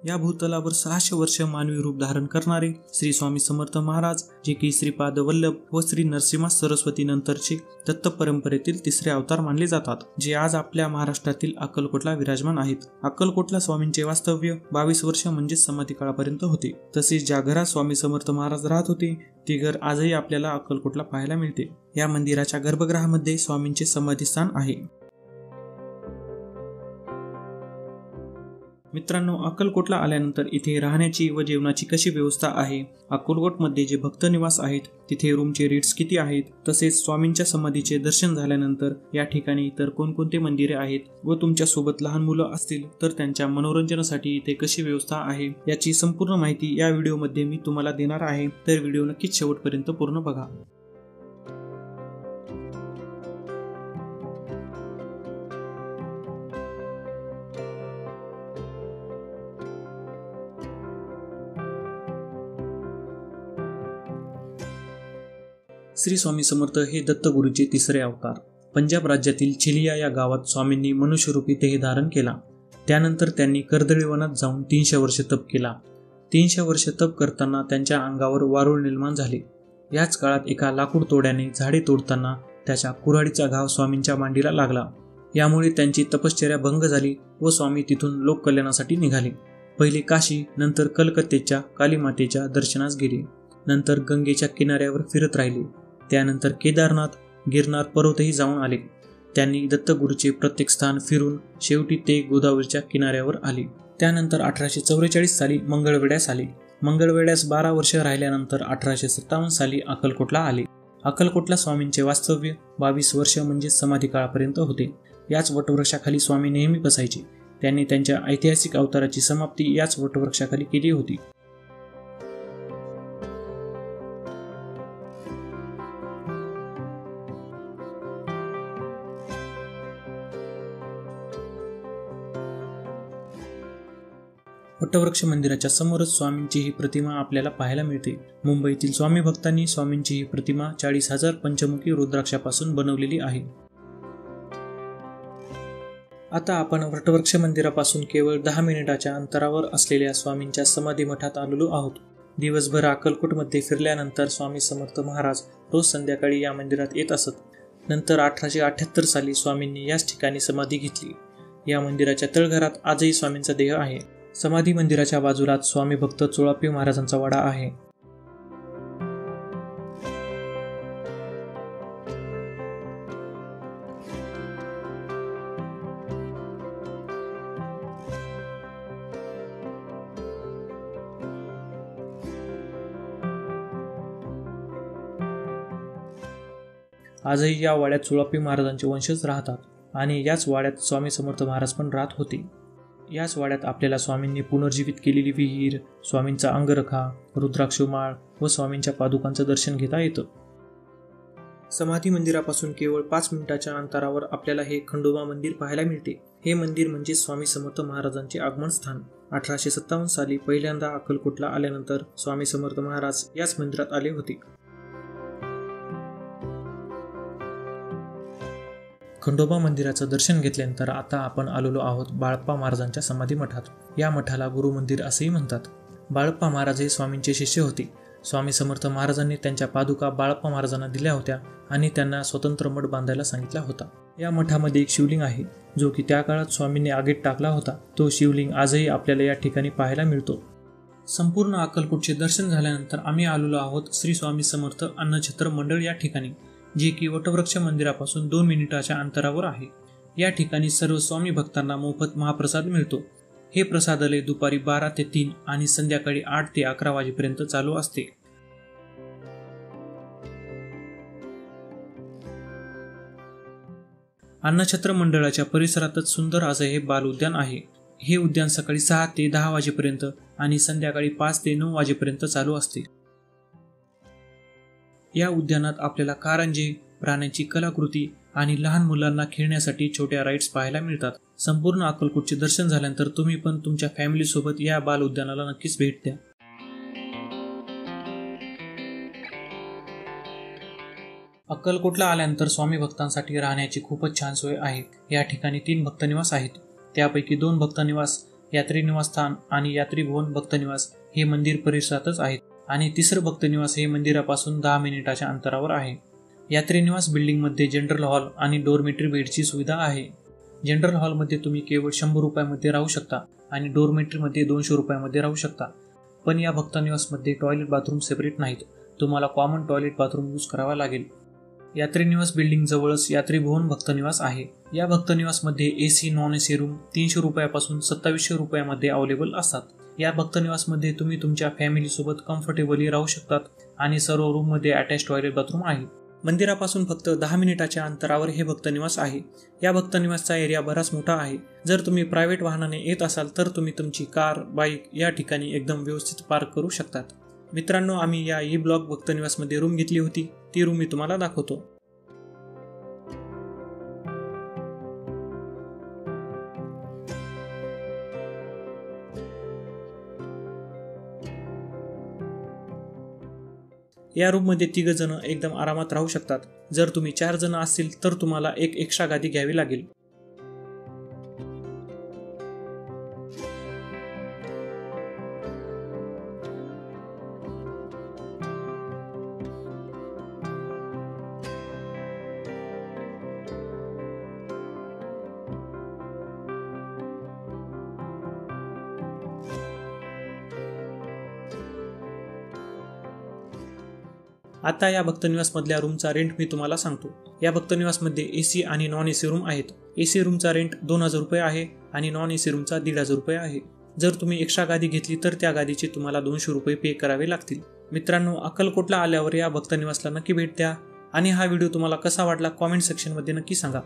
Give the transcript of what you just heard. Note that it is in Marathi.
या भूतलावर 600 वर्ष मानवी रूप धारण करणारे श्री स्वामी समर्थ महाराज, जे की श्रीपाद वल्लभ व श्री नरसिंह सरस्वती नंतरचे दत्त परंपरेतील तिसरे अवतार मानले जातात, जे आज आपल्या महाराष्ट्रातील अक्कलकोटला विराजमान आहेत. अक्कलकोटला स्वामींचे वास्तव्य 22 वर्ष म्हणजे समाधी काळापर्यंत होते. तसेच ज्या घरात स्वामी समर्थ महाराज राहत होते ते घर आजही आपल्याला अक्कलकोटला पाहायला मिळते. या मंदिराच्या गर्भगृहामध्ये स्वामींचे समाधी स्थान आहे. मित्रांनो, अक्कलकोटला आल्यानंतर इथे राहण्याची व जेवणाची कशी व्यवस्था आहे, अक्कलकोटमध्ये जे भक्त निवास आहेत तिथे रूमचे रेट्स किती आहेत, तसेच स्वामींच्या समाधीचे दर्शन झाल्यानंतर या ठिकाणी इतर कोणकोणते मंदिरे आहेत व तुमच्या सोबत लहान मुलं असतील तर त्यांच्या मनोरंजनासाठी इथे कशी व्यवस्था आहे याची संपूर्ण माहिती या व्हिडिओमध्ये मी तुम्हाला देणार आहे. तर व्हिडिओ नक्कीच शेवटपर्यंत पूर्ण बघा. श्री स्वामी समर्थ हे दत्तगुरूचे तिसरे अवतार. पंजाब राज्यातील चिलिया या गावात स्वामींनी मनुष्यरूपी देह धारण केला. त्यानंतर त्यांनी कर्दळी वनात जाऊन 300 वर्ष तप केला. 300 वर्ष तप करताना त्यांच्या अंगावर वारूळ निर्माण झाले. याच काळात एका लाकूड तोड्याने झाडे तोडताना त्याच्या कुऱ्हाडीचा घाव स्वामींच्या मांडीला लागला. यामुळे त्यांची तपश्चर्या भंग झाली व स्वामी तिथून लोककल्याणासाठी निघाले. पहिले काशी, नंतर कलकत्त्याच्या कालीमातेच्या दर्शनास गेले. नंतर गंगेच्या किनाऱ्यावर फिरत राहिले. त्यानंतर केदारनाथ, गिरनार पर्वतही जाऊन आले. त्यांनी दत्तगुरूचे प्रत्येक स्थान फिरून शेवटी ते गोदावरीच्या किनाऱ्यावर आले. त्यानंतर 1844 साली मंगळवेढ्यास आले. मंगळवेढ्यास 12 वर्ष राहिल्यानंतर 1857 साली अक्कलकोटला आले. अक्कलकोटला स्वामींचे वास्तव्य 22 वर्ष म्हणजे समाधी काळापर्यंत होते. याच वटवृक्षाखाली स्वामी नेहमी बसायचे. त्यांनी त्यांच्या ऐतिहासिक अवताराची समाप्ती याच वटवृक्षाखाली केली होती. वटवृक्ष मंदिराच्या समोरच स्वामींची ही प्रतिमा आपल्याला पाहायला मिळते. मुंबईतील स्वामी भक्तांनी स्वामींची ही प्रतिमा 40,000 पंचमुखी रुद्राक्षापासून बनवलेली आहे. आता आपण वटवृक्ष मंदिरापासून केवळ 10 मिनिटाच्या अंतरावर असलेल्या स्वामींच्या समाधी मठात आलेलो आहोत. दिवसभर अक्कलकोटमध्ये फिरल्यानंतर स्वामी समर्थ महाराज रोज संध्याकाळी या मंदिरात येत असत. नंतर 1878 साली स्वामींनी याच ठिकाणी समाधी घेतली. या मंदिराच्या तळघरात आजही स्वामींचा देह आहे. समाधी मंदिराच्या बाजूलाच स्वामी भक्त चोळाप्पी महाराजांचा वाडा आहे. आजही या वाड्यात चोळाप्पी महाराजांचे वंशज राहतात आणि याच वाड्यात स्वामी समर्थ महाराज पण राहत होते. याच वाड्यात आपल्याला स्वामींनी पुनर्जीवित केलेली विहीर, स्वामींचा अंगरखा, रुद्राक्षमाळ व स्वामींच्या पादुकांचं दर्शन घेता येतं. समाधी मंदिरापासून केवळ 5 मिनिटाच्या अंतरावर आपल्याला हे खंडोबा मंदिर पाहायला मिळते. हे मंदिर म्हणजे स्वामी समर्थ महाराजांचे आगमन स्थान. 1857 साली पहिल्यांदा अक्कलकोटला आल्यानंतर स्वामी समर्थ महाराज याच मंदिरात आले होते. खंडोबा मंदिराचं दर्शन घेतल्यानंतर आता आपण आलेलो आहोत बाळप्पा महाराजांच्या समाधी मठात. या मठाला गुरु मंदिर असेही म्हणतात. बाळप्पा महाराज हे स्वामींचे शिष्य होते. स्वामी समर्थ महाराजांनी त्यांच्या पादुका बाळप्पा महाराजांना दिल्या होत्या आणि त्यांना स्वतंत्र मठ बांधायला सांगितला होता. या मठामध्ये एक शिवलिंग आहे जो की त्या काळात स्वामींनी आगीत टाकला होता. तो शिवलिंग आजही आपल्याला या ठिकाणी पाहायला मिळतो. संपूर्ण अक्कलकोटचे दर्शन झाल्यानंतर आम्ही आलेलो आहोत श्री स्वामी समर्थ अन्नछत्र मंडळ या ठिकाणी, जे की वटवृक्ष मंदिरापासून 2 मिनिटाच्या अंतरावर आहे. या ठिकाणी सर्व स्वामी भक्तांना मोफत महाप्रसाद मिळतो. हे प्रसादालय दुपारी 12 ते 3 आणि संध्याकाळी 8 ते 11 वाजेपर्यंत चालू असते. अन्नछत्र मंडळाच्या परिसरातच सुंदर असं हे बाल उद्यान आहे. हे उद्यान सकाळी 6 ते 10 वाजेपर्यंत आणि संध्याकाळी 5 ते 9 वाजेपर्यंत चालू असते. या उद्यानात आपल्याला कारंजे, प्राण्यांची कलाकृती आणि लहान मुलांना खेळण्यासाठी छोट्या राईड्स पाहायला मिळतात. संपूर्ण अक्कलकोटचे दर्शन झाल्यानंतर तुम्ही पण तुमच्या फॅमिली सोबत या बाल उद्यानाला नक्कीच भेट द्या. अक्कलकोटला आल्यानंतर स्वामी भक्तांसाठी राहण्याची खूपच छान सोय आहे. या ठिकाणी 3 भक्तनिवास आहेत. त्यापैकी 2 भक्तनिवास यात्री निवासस्थान आणि यात्री भवन भक्तनिवास हे मंदिर परिसरातच आहेत आणि तिसरं भक्तनिवास हे मंदिरापासून 10 मिनिटाच्या अंतरावर आहे. यात्री निवास बिल्डिंगमध्ये जनरल हॉल आणि डोरमेटरी बेडची सुविधा आहे. जनरल हॉलमध्ये तुम्ही केवळ 100 रुपयामध्ये राहू शकता आणि डोरमेटरीमध्ये 200 रुपयामध्ये राहू शकता. पण या भक्तनिवासमध्ये टॉयलेट बाथरूम सेपरेट नाहीत. तुम्हाला कॉमन टॉयलेट बाथरूम यूज करावा लागेल. यात्री निवास बिल्डिंग जवळच यात्री भवन भक्तनिवास आहे. या भक्तनिवासमध्ये AC नॉन AC रूम 300 रुपयापासून 2700 रुपयामध्ये अवेलेबल असतात. या भक्तनिवासमध्ये तुम्ही तुमच्या फॅमिलीसोबत कम्फर्टेबली राहू शकतात आणि सर्व रूममध्ये अटॅच टॉयलेट बाथरूम आहे. मंदिरापासून फक्त 10 मिनिटाच्या अंतरावर हे भक्तनिवास आहे. या भक्तनिवासचा एरिया बराच मोठा आहे. जर तुम्ही प्रायव्हेट वाहनाने येत असाल तर तुम्ही तुमची कार, बाईक या ठिकाणी एकदम व्यवस्थित पार्क करू शकतात. मित्रांनो, आम्ही या ई ब्लॉक भक्तनिवासमध्ये रूम घेतली होती. ती रूम मी तुम्हाला दाखवतो. या रूममध्ये 3 जण एकदम आरामात राहू शकतात. जर तुम्ही 4 जण असतील तर तुम्हाला एक एक्स्ट्रा गादी घ्यावी लागेल. आता या भक्तनिवासमधल्या रूमचा रेंट मी तुम्हाला सांगतो. या भक्तनिवासमध्ये AC आणि नॉन AC रूम आहेत. AC रूमचा रेंट 2000 रुपये आहे आणि नॉन AC रूमचा 1500 रुपये आहे. जर तुम्ही एक्स्ट्रा गादी घेतली तर त्या गादीचे तुम्हाला 200 रुपये पे करावे लागतील. मित्रांनो, अक्कलकोटला आल्यावर या भक्तनिवासला नक्की भेट द्या आणि हा व्हिडिओ तुम्हाला कसा वाटला कॉमेंट सेक्शनमध्ये नक्की सांगा.